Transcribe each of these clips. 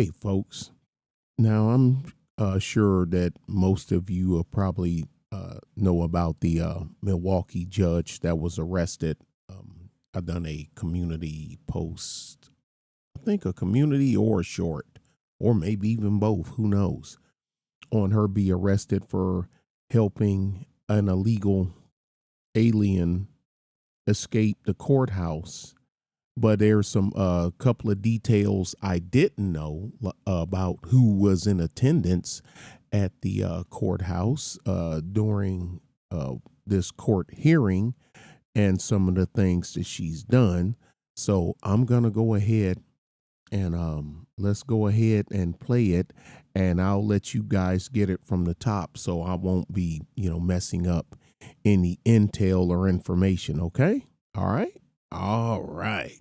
Hey, folks. Now, I'm sure that most of you probably know about the Milwaukee judge that was arrested. I done a community post, I think a community or a short, or maybe even both, who knows, on her be arrested for helping an illegal alien escape the courthouse. But there's some couple of details I didn't know about who was in attendance at the courthouse during this court hearing and some of the things that she's done. So I'm gonna go ahead and let's go ahead and play it, and I'll let you guys get it from the top, so I won't be messing up any intel or information. Okay, all right.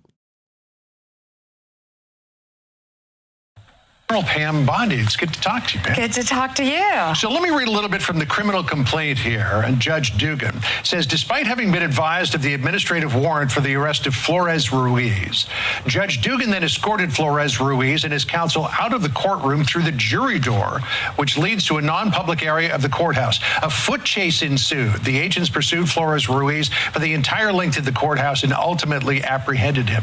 Colonel Pam Bondi, it's good to talk to you, Pam. Good to talk to you. So let me read a little bit from the criminal complaint here. And Judge Dugan says, despite having been advised of the administrative warrant for the arrest of Flores Ruiz, Judge Dugan then escorted Flores Ruiz and his counsel out of the courtroom through the jury door, which leads to a non-public area of the courthouse. A foot chase ensued. The agents pursued Flores Ruiz for the entire length of the courthouse and ultimately apprehended him.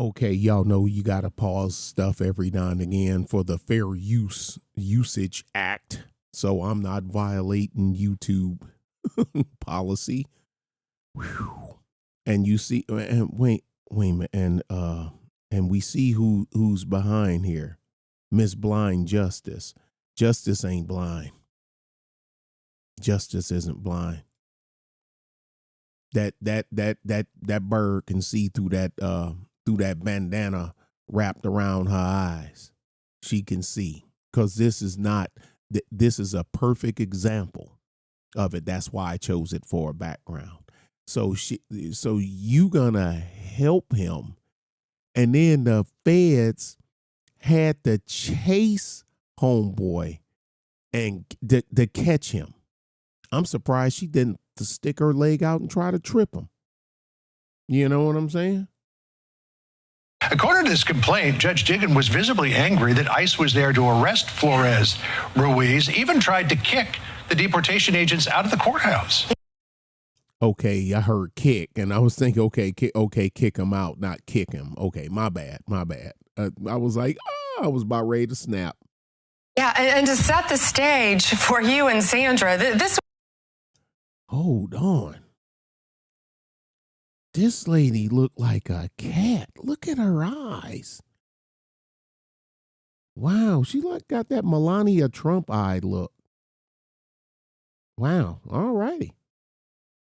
Okay, y'all know you got to pause stuff every now and again for the Fair Usage Act, so I'm not violating YouTube policy. Whew. And you see, and wait a minute, and we see who's behind here. Miss Blind Justice. Justice ain't blind. Justice isn't blind. That bird can see through that bandana wrapped around her eyes. She can see, because this is a perfect example of it. That's why I chose it for a background. So you gonna help him, and then the feds had to chase homeboy and to catch him. I'm surprised she didn't stick her leg out and try to trip him. You know what I'm saying? According to this complaint, Judge Dugan was visibly angry that ICE was there to arrest Flores Ruiz, even tried to kick the deportation agents out of the courthouse. Okay, I heard kick, and I was thinking, okay, kick him out, not kick him. Okay, my bad. I was like, I was about ready to snap. Yeah, and to set the stage for you and Sandra, this... Hold on. This lady looked like a cat. Look at her eyes. Wow, she got that Melania Trump eye look. Wow, all righty.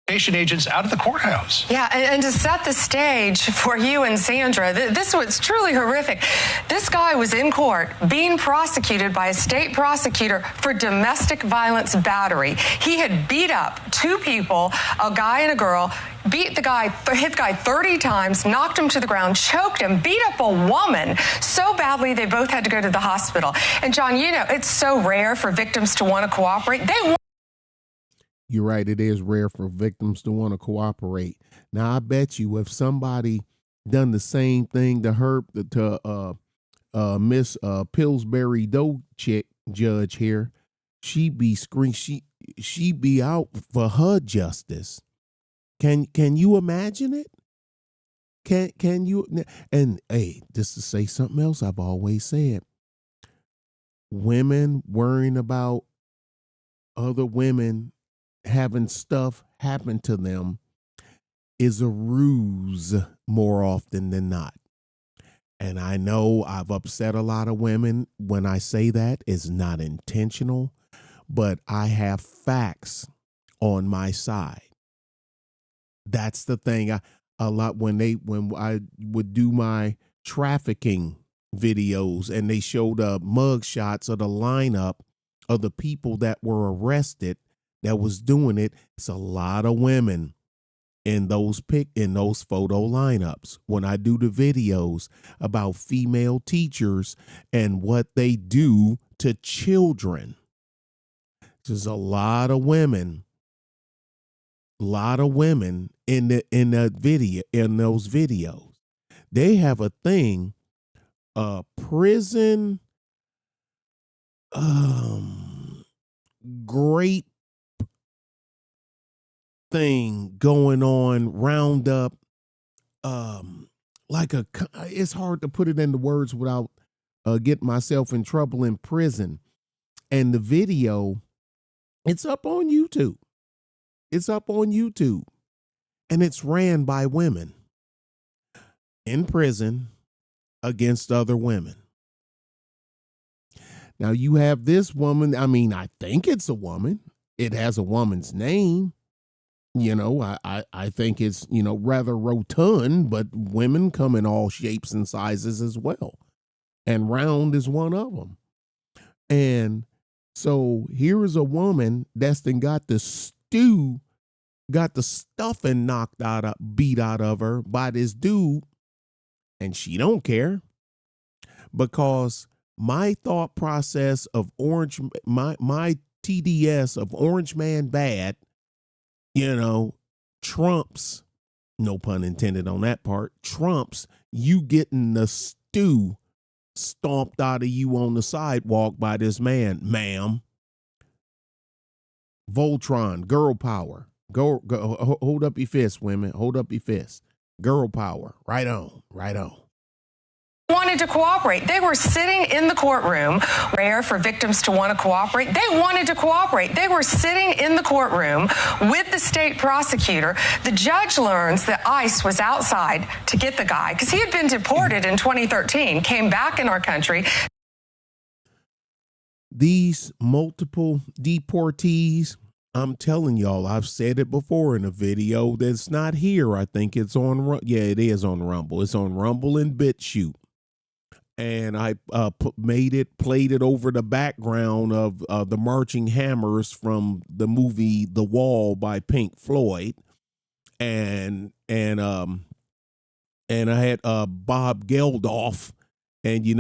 Agents out of the courthouse. Yeah, and to set the stage for you and Sandra, this was truly horrific. This guy was in court being prosecuted by a state prosecutor for domestic violence battery. He had beat up two people, a guy and a girl, hit the guy 30 times, knocked him to the ground, choked him, beat up a woman so badly they both had to go to the hospital. And John, it's so rare for victims to want to cooperate. You're right. It is rare for victims to want to cooperate. Now, I bet you if somebody done the same thing to her, to Miss Pillsbury Doe chick judge here, she be she be out for her justice. Can you imagine it? Can you? And hey, just to say something else I've always said, women worrying about other women having stuff happen to them is a ruse more often than not. And I know I've upset a lot of women when I say that. It's not intentional, but I have facts on my side. That's the thing. When I would do my trafficking videos and they showed mug shots of the lineup of the people that were arrested that was doing it, it's a lot of women in those photo lineups. When I do the videos about female teachers and what they do to children, there's a lot of women in those videos. They have a thing prison great thing going on, roundup, it's hard to put it into words without getting myself in trouble in prison. And the video, it's up on YouTube. It's up on YouTube. And it's ran by women in prison against other women. Now you have this woman, I think it's a woman. It has a woman's name. I think it's, rather rotund, but women come in all shapes and sizes as well. And round is one of them. And so here is a woman that's then got the stuffing beat out of her by this dude. And she don't care, because my thought process of my TDS of Orange Man Bad, trumps, no pun intended on that part, trumps you getting the stew stomped out of you on the sidewalk by this man, ma'am. Voltron, girl power. Go, hold up your fists, women. Hold up your fists. Girl power. Right on, right on. Wanted to cooperate. They were sitting in the courtroom, rare for victims to want to cooperate. They wanted to cooperate. They were sitting in the courtroom with the state prosecutor. The judge learns that ICE was outside to get the guy because he had been deported in 2013, came back in our country. These multiple deportees, I'm telling y'all, I've said it before in a video that's not here. I think it's on, it is on Rumble. It's on Rumble and BitChute. And I played it over the background of the Marching Hammers from the movie The Wall by Pink Floyd, and I had Bob Geldof, and and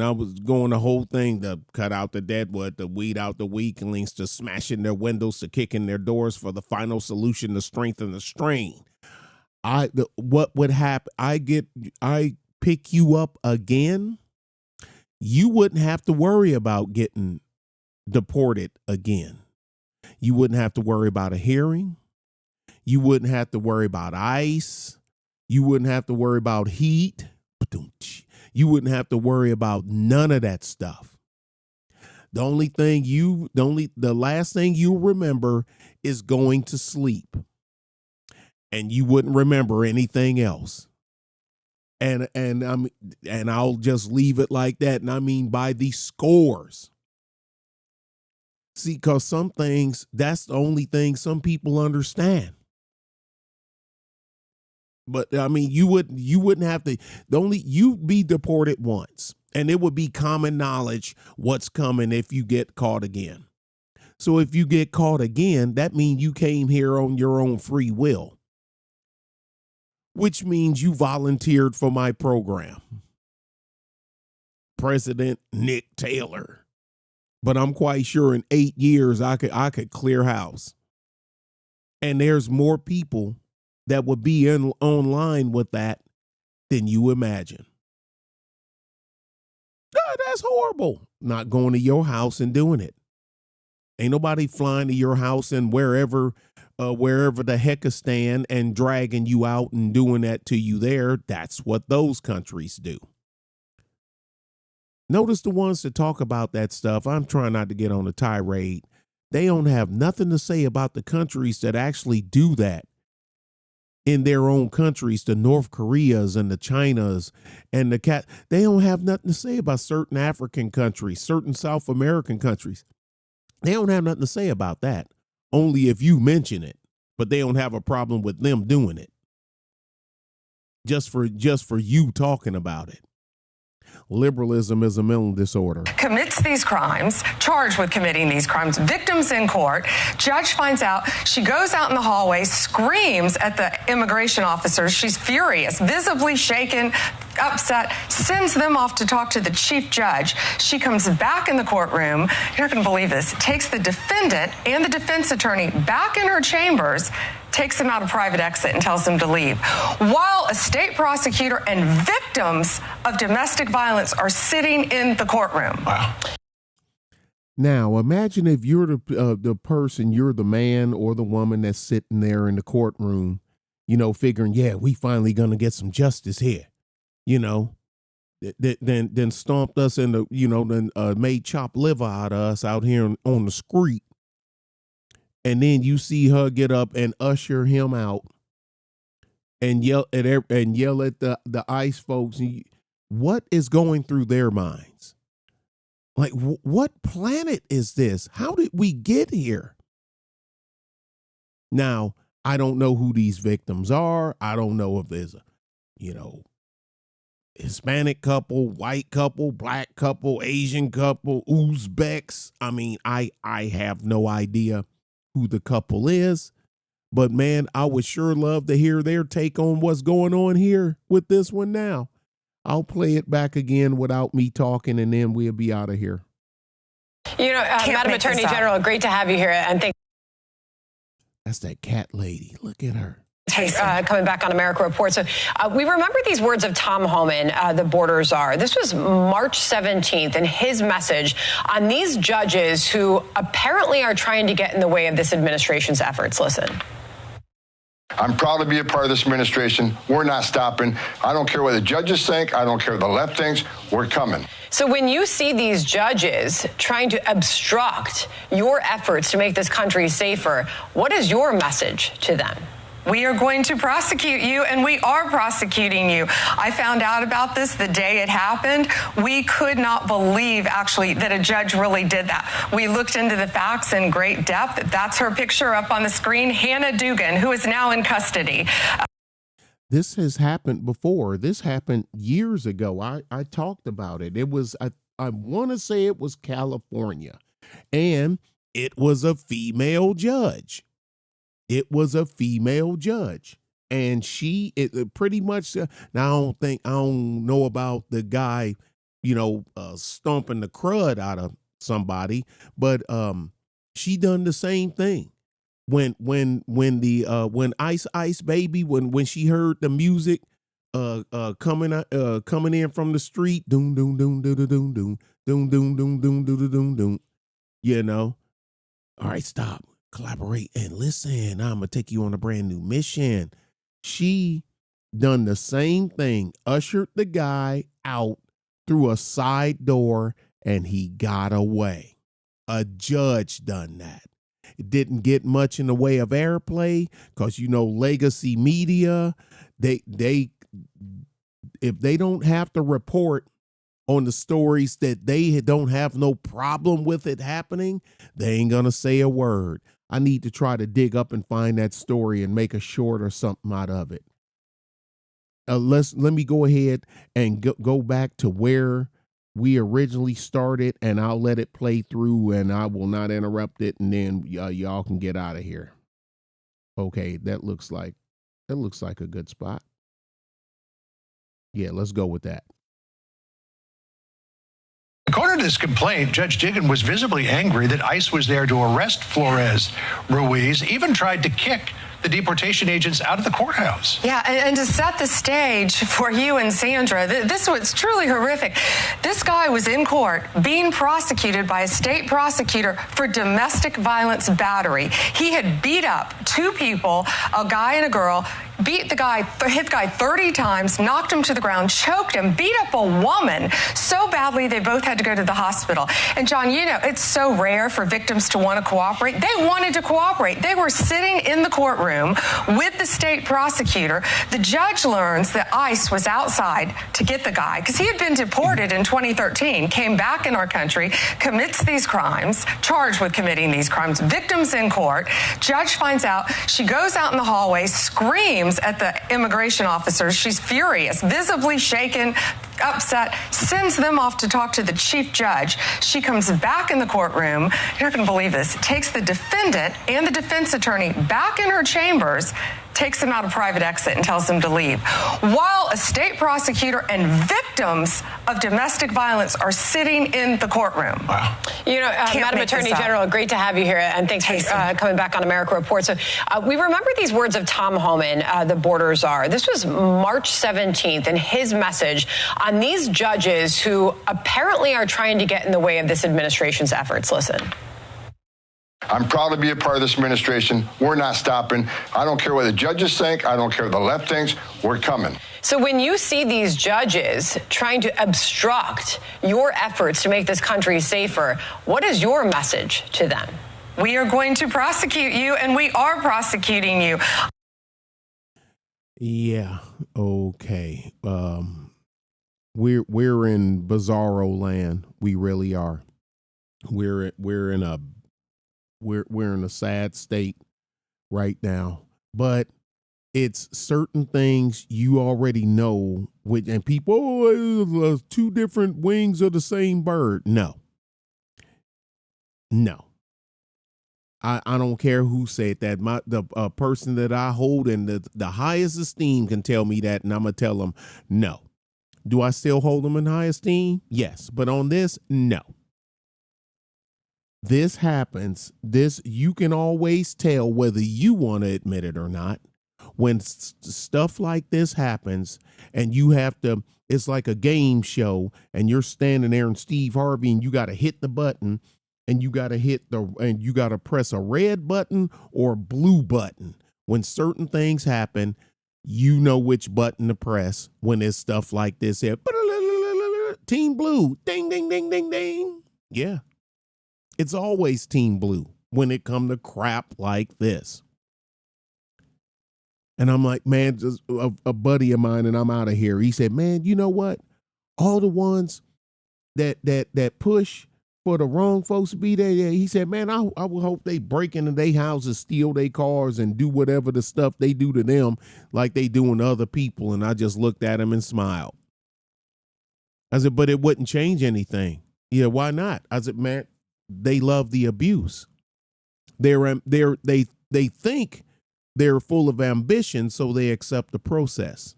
I was going the whole thing to cut out the deadwood, to weed out the weaklings, to smashing their windows, to kicking their doors for the final solution to strengthen the strain. What would happen? I pick you up again. You wouldn't have to worry about getting deported again. You wouldn't have to worry about a hearing. You wouldn't have to worry about ICE. You wouldn't have to worry about heat. You wouldn't have to worry about none of that stuff. The last thing you remember is going to sleep. And you wouldn't remember anything else. And I'll just leave it like that. And I mean by the scores. See, because some things, that's the only thing some people understand. But I mean, you wouldn't have to, you'd be deported once, and it would be common knowledge what's coming if you get caught again. So if you get caught again, that means you came here on your own free will, which means you volunteered for my program. President Nick Taylor. But I'm quite sure in 8 years I could clear house. And there's more people that would be online with that than you imagine. That's horrible. Not going to your house and doing it. Ain't nobody flying to your house and wherever the heckistan and dragging you out and doing that to you there. That's what those countries do. Notice the ones that talk about that stuff. I'm trying not to get on a tirade. They don't have nothing to say about the countries that actually do that in their own countries, the North Koreas and the Chinas and they don't have nothing to say about certain African countries, certain South American countries. They don't have nothing to say about that. Only if you mention it, but they don't have a problem with them doing it. Just for you talking about it. Liberalism is a mental disorder. Commits these crimes, charged with committing these crimes, victims in court. Judge finds out. She goes out in the hallway, screams at the immigration officers. She's furious, visibly shaken, upset, sends them off to talk to the chief judge. She comes back in the courtroom. You're not going to believe this. Takes the defendant and the defense attorney back in her chambers, takes them out a private exit and tells them to leave, while a state prosecutor and victims of domestic violence are sitting in the courtroom. Wow. Now, imagine if you're the person, you're the man or the woman that's sitting there in the courtroom, you know, figuring, yeah, we finally gonna get some justice here, you know, then stomped us in the, you know, then made chopped liver out of us out here on the street. And then you see her get up and usher him out and yell at the ICE folks. What is going through their minds? Like, what planet is this? How did we get here? Now, I don't know who these victims are. I don't know if there's a, you know, Hispanic couple, white couple, black couple, Asian couple, Uzbeks. I mean, I have no idea who the couple is. But, man, I would sure love to hear their take on what's going on here with this one now. I'll play it back again without me talking, and then we'll be out of here. You know, Madam Attorney General, great to have you here. And thank That's that cat lady. Look at her. Coming back on America Report. So we remember these words of Tom Homan, the border czar. This was March 17th, and his message on these judges who apparently are trying to get in the way of this administration's efforts. Listen. I'm proud to be a part of this administration. We're not stopping. I don't care what the judges think. I don't care what the left thinks. We're coming. So when you see these judges trying to obstruct your efforts to make this country safer, what is your message to them? We are going to prosecute you, and we are prosecuting you. I found out about this the day it happened. We could not believe, actually, that a judge really did that. We looked into the facts in great depth. That's her picture up on the screen, Hannah Dugan, who is now in custody. This has happened before. This happened years ago. I talked about it. It was, I want to say it was California, and it was a female judge. It was a female judge, and it pretty much, now I don't know about the guy, you know, stomping the crud out of somebody, but she done the same thing. When Ice Baby, when she heard the music coming in from the street, doom doom doom doom doom doom doom doom doom doom doom doom doom, you know, all right, stop. Collaborate and listen. I'm gonna take you on a brand new mission. She done the same thing, ushered the guy out through a side door, and he got away. A judge done that. It didn't get much in the way of airplay because, you know, legacy media, they if they don't have to report on the stories that they don't have no problem with it happening, they ain't gonna say a word. I need to try to dig up and find that story and make a short or something out of it. Let me go ahead and go back to where we originally started, and I'll let it play through, and I will not interrupt it, and then y'all can get out of here. Okay, that looks like a good spot. Yeah, let's go with that. According to this complaint, Judge Dugan was visibly angry that ICE was there to arrest Flores Ruiz, even tried to kick the deportation agents out of the courthouse. Yeah, and to set the stage for you and Sandra, this was truly horrific. This guy was in court being prosecuted by a state prosecutor for domestic violence battery. He had beat up two people, a guy and a girl, hit the guy 30 times, knocked him to the ground, choked him, beat up a woman so badly they both had to go to the hospital. And John, you know, it's so rare for victims to want to cooperate. They wanted to cooperate. They were sitting in the courtroom with the state prosecutor. The judge learns that ICE was outside to get the guy because he had been deported in 2013, came back in our country, commits these crimes, charged with committing these crimes, victims in court. Judge finds out. She goes out in the hallway, screams at the immigration officers. She's furious, visibly shaken, upset, sends them off to talk to the chief judge. She comes back in the courtroom. You're not going to believe this. Takes the defendant and the defense attorney back in her chambers, takes him out a private exit and tells him to leave, while a state prosecutor and victims of domestic violence are sitting in the courtroom. Wow. You know, Madam Attorney General, great to have you here, and thanks for coming back on America Report. So we remember these words of Tom Homan, the border czar. This was March 17th, and his message on these judges who apparently are trying to get in the way of this administration's efforts. Listen. I'm proud to be a part of this administration. We're not stopping. I don't care what the judges think. I don't care what the left thinks. We're coming. So when you see these judges trying to obstruct your efforts to make this country safer, what is your message to them? We are going to prosecute you, and we are prosecuting you. Yeah. Okay. We're in bizarro land. We really are. We're in a sad state right now, but it's certain things you already know, and people, two different wings of the same bird. No. I don't care who said that. The person that I hold in the highest esteem can tell me that, and I'm gonna tell them no. Do I still hold them in high esteem? Yes, but on this, no. This happens. This, you can always tell whether you want to admit it or not. When stuff like this happens, and you have to, it's like a game show, and you're standing there and Steve Harvey, and you got to hit the button, and you got to press a red button or a blue button. When certain things happen, you know which button to press when it's stuff like this. Team Blue, ding, ding, ding, ding, ding. Yeah. It's always Team Blue when it come to crap like this. And I'm like, man, just a buddy of mine, and I'm out of here. He said, man, you know what? All the ones that push for the wrong folks to be there. He said, man, I would hope they break into their houses, steal their cars, and do whatever the stuff they do to them like they doing to other people. And I just looked at him and smiled. I said, but it wouldn't change anything. Yeah, why not? I said, man, they love the abuse. They think they're full of ambition, so they accept the process,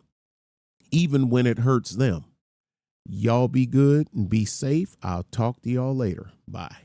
even when it hurts them. Y'all be good and be safe. I'll talk to y'all later. Bye.